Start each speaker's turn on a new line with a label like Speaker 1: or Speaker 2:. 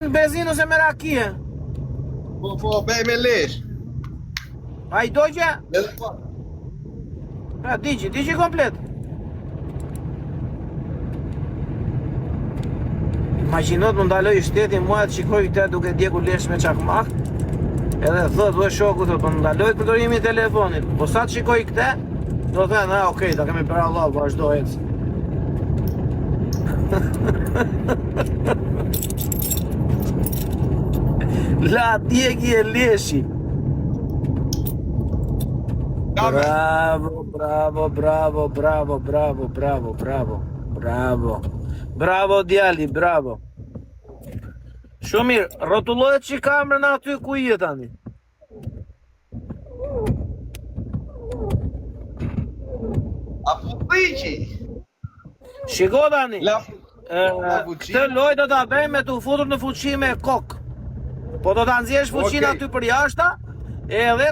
Speaker 1: Benzinë ose me rakije?
Speaker 2: Po, bej me lesh.
Speaker 1: A i dojgje?
Speaker 2: Edhe po.
Speaker 1: Ja, digji komplet. Imagjinot më ndaloj i shteti mua të shikoj këte duke djeku lesh me çakmak. Edhe thot, ue shoku, thot, më ndaloj përdorimi i telefonit. Po sa të shikoj këte, do të thënë, okej, ta kemi për Allah, vazhdo ecë. La djegi e leshi. Bravo, bravo, bravo, bravo, bravo, bravo, bravo, bravo. Bravo djali, bravo. Shumë mirë, rrotullohet që kamrën aty ku je tani.
Speaker 2: Apo priqi.
Speaker 1: Shiko tani.
Speaker 2: La
Speaker 1: Këtë lojë do ta bëjmë me të futur në fuqi me kokë. Po do ta nxjesh fuqin aty për jashta, edhe